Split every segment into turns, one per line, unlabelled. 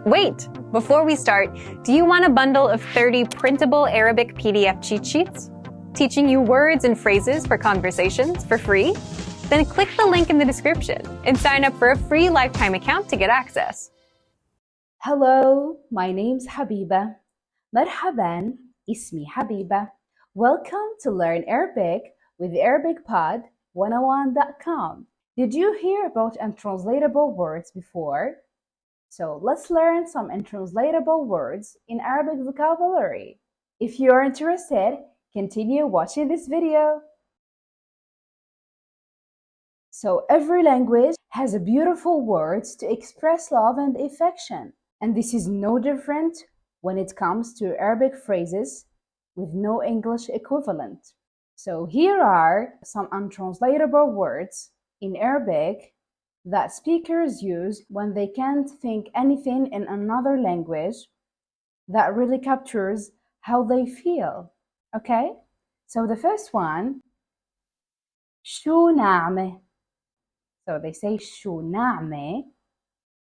Wait! Before we start, do you want a bundle of 30 printable Arabic PDF cheat sheets? Teaching you words and phrases for conversations for free? Then click the link in the description and sign up for a free lifetime account to get access.
Hello, my name's Habiba. مرحبا, اسمي Habiba. Welcome to Learn Arabic with ArabicPod101.com. Did you hear about untranslatable words before? So let's learn some untranslatable words in Arabic vocabulary. If you are interested, continue watching this video. So every language has a beautiful words to express love and affection. And this is no different when it comes to Arabic phrases with no English equivalent. So here are some untranslatable words in Arabic that speakers use when they can't think anything in another language that really captures how they feel. Okay? So the first one, شو نعمة. So they say شو نعمة.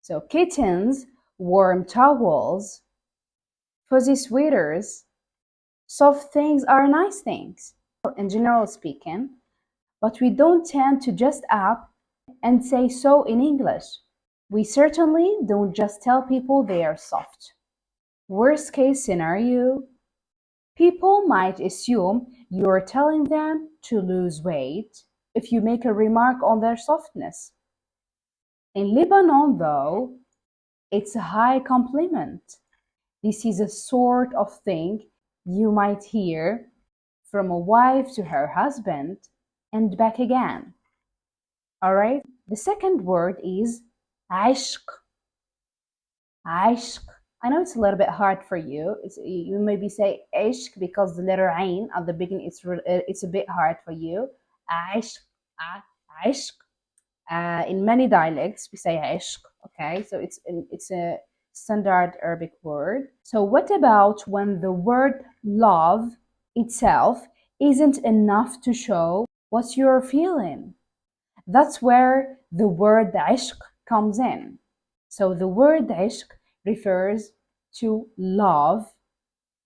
So kittens, warm towels, fuzzy sweaters, soft things are nice things, in general speaking, but we don't tend to just up and say so in English. We certainly don't just tell people they are soft. Worst case scenario, people might assume you're telling them to lose weight if you make a remark on their softness. In Lebanon, though, it's a high compliment. This is a sort of thing you might hear from a wife to her husband and back again. Alright? The second word is عشق. عشق. I know it's a little bit hard for you. You maybe say عشق because the letter عين at the beginning it's a bit hard for you. عشق. عشق. In many dialects we say عشق. Okay, so it's a standard Arabic word. So what about when the word love itself isn't enough to show what you're feeling? That's where the word عشق comes in. So the word عشق refers to love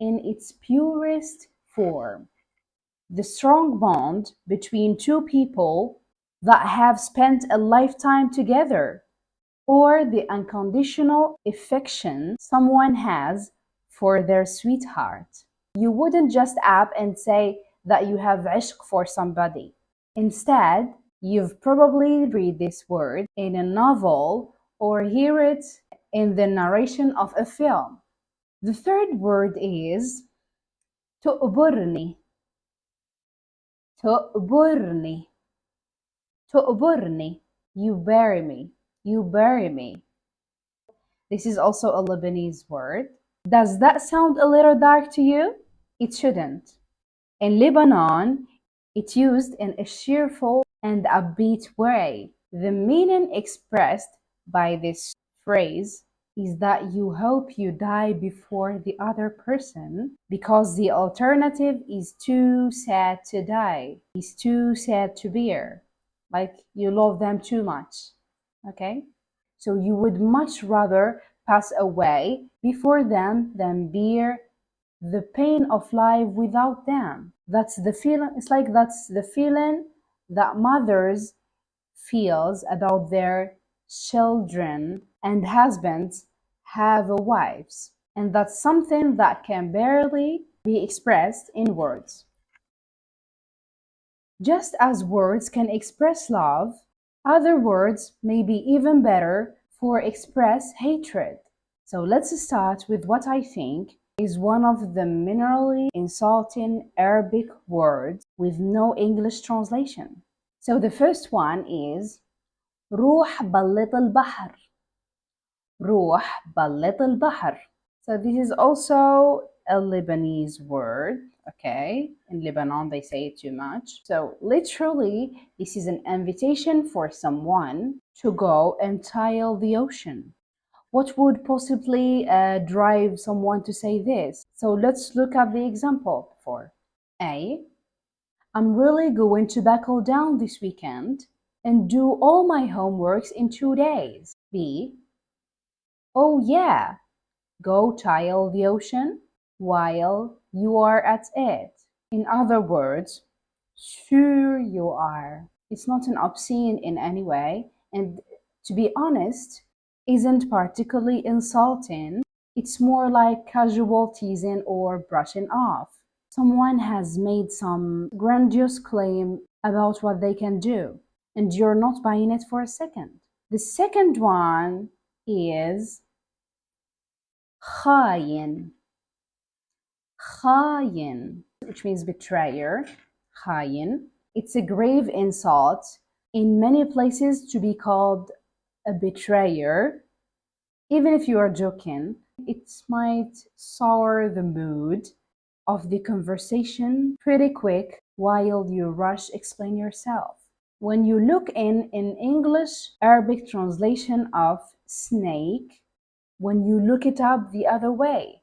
in its purest form. The strong bond between two people that have spent a lifetime together, or the unconditional affection someone has for their sweetheart. You wouldn't just up and say that you have عشق for somebody. Instead, you've probably read this word in a novel or hear it in the narration of a film. The third word is تؤبرني. تؤبرني. تؤبرني. You bury me. You bury me. This is also a Lebanese word. Does that sound a little dark to you? It shouldn't. In Lebanon, it's used in a cheerful and upbeat way. The meaning expressed by this phrase is that you hope you die before the other person because the alternative is too sad to die, is too sad to bear. Like you love them too much. Okay? So you would much rather pass away before them than bear the pain of life without them. That's the feeling. It's like that's the feeling that mothers feels about their children and husbands have wives. And that's something that can barely be expressed in words. Just as words can express love, other words may be even better for express hatred. So let's start with what I think is one of the minerally insulting Arabic words with no English translation. So the first one is روح بلط البحر. روح بلط البحر. So this is also a Lebanese word. Okay, in Lebanon they say it too much. So literally, this is an invitation for someone to go and tile the ocean. What would possibly drive someone to say this? So let's look at the example for A. I'm really going to buckle down this weekend and do all my homeworks in 2 days. B. Oh yeah, Go tile the ocean while you are at it. In other words, sure you are. It's not an obscene in any way, and to be honest, isn't particularly insulting. It's more like casual teasing or brushing off. Someone has made some grandiose claim about what they can do, and you're not buying it for a second. The second one is خاين. خاين, which means betrayer. خاين. It's a grave insult in many places to be called a betrayer. Even if you are joking, it might sour the mood of the conversation pretty quick while you rush explain yourself. When you look in English Arabic translation of snake, when you look it up the other way,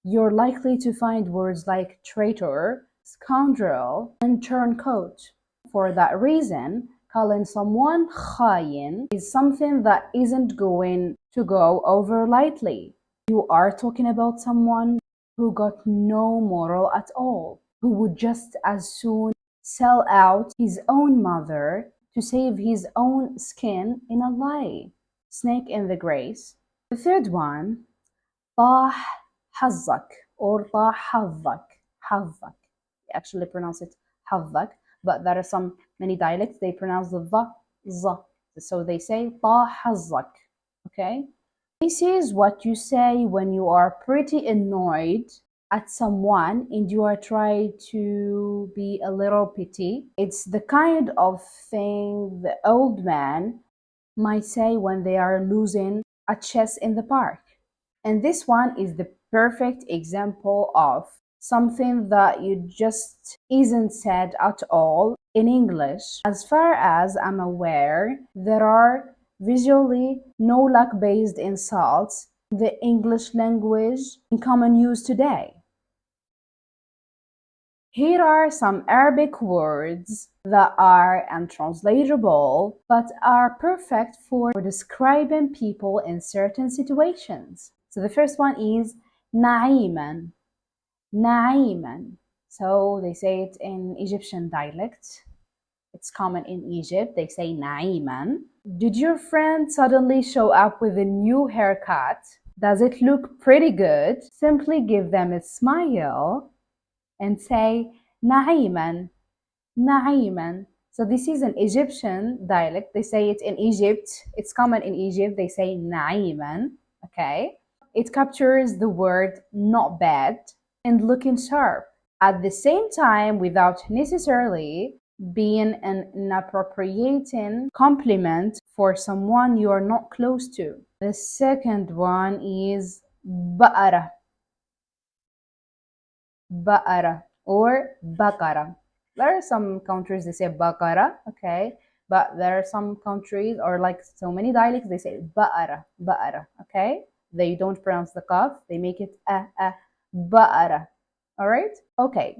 you're likely to find words like traitor, scoundrel, and turncoat. For that reason, calling someone خاين is something that isn't going to go over lightly. You are talking about someone who got no moral at all, who would just as soon sell out his own mother to save his own skin in a lie. Snake in the grace. The third one, طاح حظك or طاح حظك. حظك. They actually pronounce it حظك, but there are many dialects they pronounce the z. So they say طاح حظك. Okay? This is what you say when you are pretty annoyed at someone and you are trying to be a little petty. It's the kind of thing the old man might say when they are losing a chess in the park. And this one is the perfect example of something that you just isn't said at all in English. As far as I'm aware, there are visually no luck based insults in the English language in common use today. Here are some Arabic words that are untranslatable but are perfect for describing people in certain situations. So the first one is na'iman. Na'iman. So they say it in Egyptian dialect. It's common in Egypt. They say na'iman. Did your friend suddenly show up with a new haircut? Does it look pretty good? Simply give them a smile and say na'iman. Na'iman. So this is an Egyptian dialect. They say it in Egypt. It's common in Egypt. They say na'iman. Okay. It captures the word not bad and looking sharp at the same time without necessarily being an inappropriating compliment for someone you are not close to. The second one is ba'ara. Ba'ara or bakara. There are some countries they say bakara, okay, but there are some countries or like so many dialects they say ba'ara, ba'ara, okay. They don't pronounce the kaf, they make it ba'ara. All right, okay.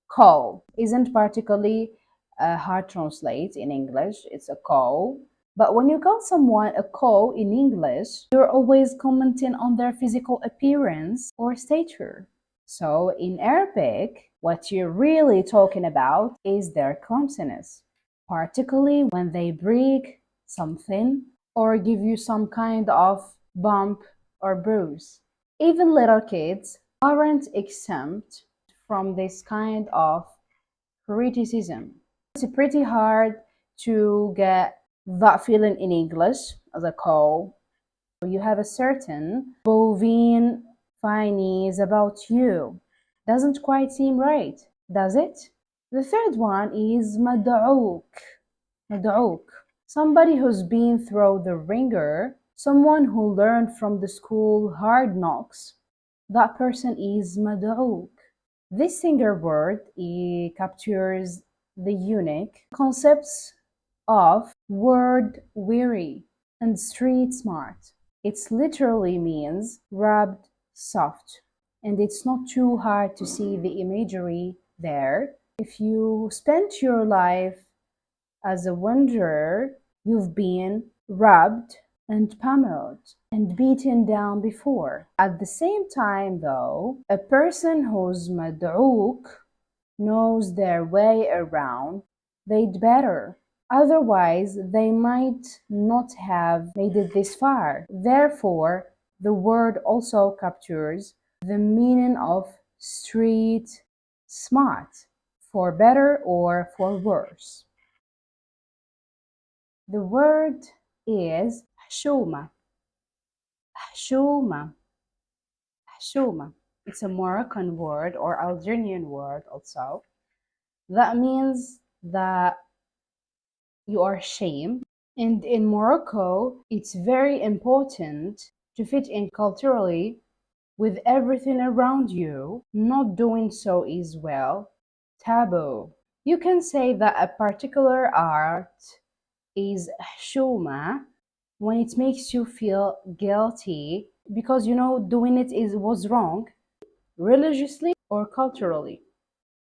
Call isn't particularly hard to translate in English. It's a call. But when you call someone a call in English, you're always commenting on their physical appearance or stature. So in Arabic, what you're really talking about is their clumsiness, particularly when they break something or give you some kind of bump or bruise. Even little kids aren't exempt from this kind of criticism. It's pretty hard to get that feeling in English as a call. You have a certain bovine finese about you. Doesn't quite seem right, does it? The third one is mad'ouk. Mad'ouk. Somebody who's been through the ringer, someone who learned from the school hard knocks. That person is mad'ouk. This single word captures the unique concepts of word weary and street smart. It literally means rubbed soft, and it's not too hard to see the imagery there. If you spent your life as a wanderer, you've been rubbed and pummeled and beaten down before. At the same time though, a person who's mad'ook knows their way around, they'd better. Otherwise, they might not have made it this far. Therefore, the word also captures the meaning of street smart, for better or for worse. The word is حشومة. حشومة. حشومة. It's a Moroccan word or Algerian word also. That means that you are ashamed. And in Morocco, it's very important to fit in culturally with everything around you. Not doing so is well taboo. You can say that a particular art is حشومة when it makes you feel guilty because doing it was wrong religiously or culturally.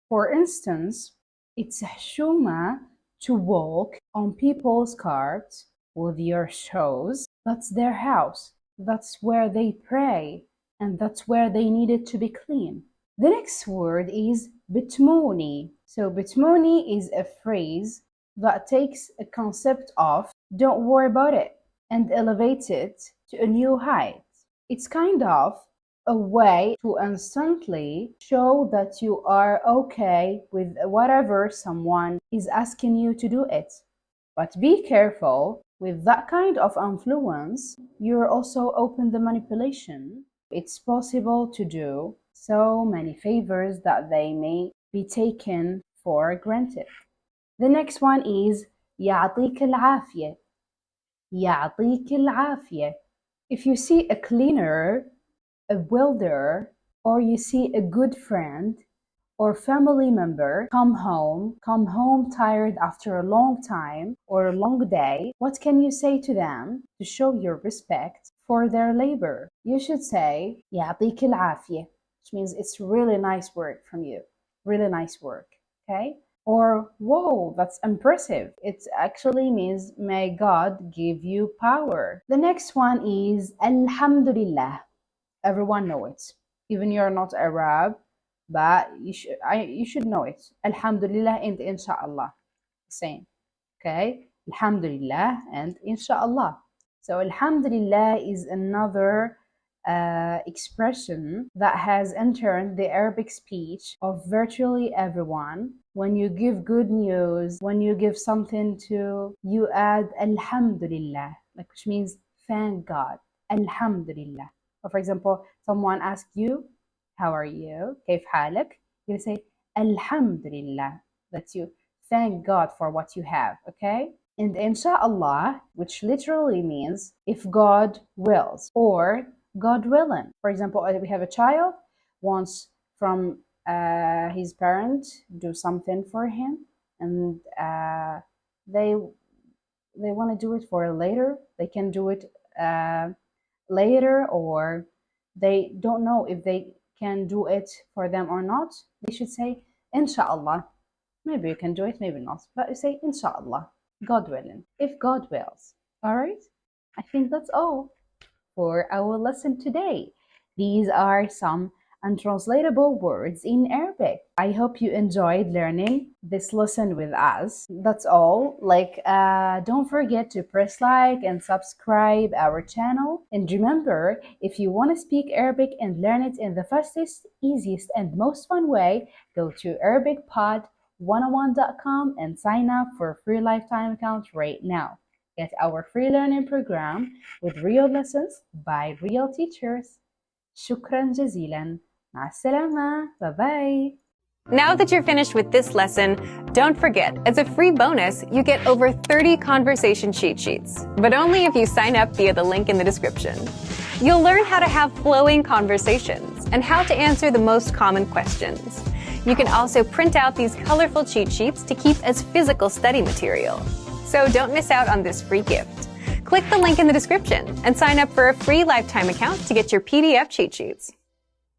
For instance, it's حشومة to walk on people's carts with your shoes. That's their house. That's where they pray. And that's where they need it to be clean. The next word is bitmouni. So bitmouni is a phrase that takes a concept of don't worry about it and elevates it to a new height. It's kind of a way to instantly show that you are okay with whatever someone is asking you to do it. But be careful with that kind of influence. You're also open to manipulation. It's possible to do so many favors that they may be taken for granted. The next one is يعطيك العافية. يعطيك العافية. If you see a cleaner, a welder, or you see a good friend or family member come home tired after a long time or a long day, what can you say to them to show your respect for their labor? You should say يعطيك العافية, which means it's really nice work from you. Really nice work, okay? Or, whoa, that's impressive. It actually means may God give you power. The next one is Alhamdulillah. Everyone know it. Even you're not Arab, but you should know it. Alhamdulillah and Inshallah. Same. Okay? Alhamdulillah and Inshallah. So Alhamdulillah is another expression that has entered the Arabic speech of virtually everyone. When you give good news, when you give something to, you add Alhamdulillah, which means thank God. Alhamdulillah. For example, someone asks you, how are you? كيف حالك? You say, Alhamdulillah. That you thank God for what you have, okay? And Inshallah, which literally means if God wills or God willing. For example, we have a child wants from his parent do something for him, and they want to do it for later. They can do it later, or they don't know if they can do it for them or not. They should say Inshallah. Maybe you can do it, maybe not, but you say Inshallah, God willing, if God wills. All right, I think that's all for our lesson today. These are some untranslatable words in Arabic. I hope you enjoyed learning this lesson with us. That's all. Don't forget to press like and subscribe our channel. And remember, if you want to speak Arabic and learn it in the fastest, easiest, and most fun way, go to ArabicPod101.com and sign up for a free lifetime account right now. Get our free learning program with real lessons by real teachers. Shukran jazilan. مع السلامة. Bye bye.
Now that you're finished with this lesson, don't forget, as a free bonus, you get over 30 conversation cheat sheets, but only if you sign up via the link in the description. You'll learn how to have flowing conversations and how to answer the most common questions. You can also print out these colorful cheat sheets to keep as physical study material. So don't miss out on this free gift. Click the link in the description and sign up for a free lifetime account to get your PDF cheat sheets.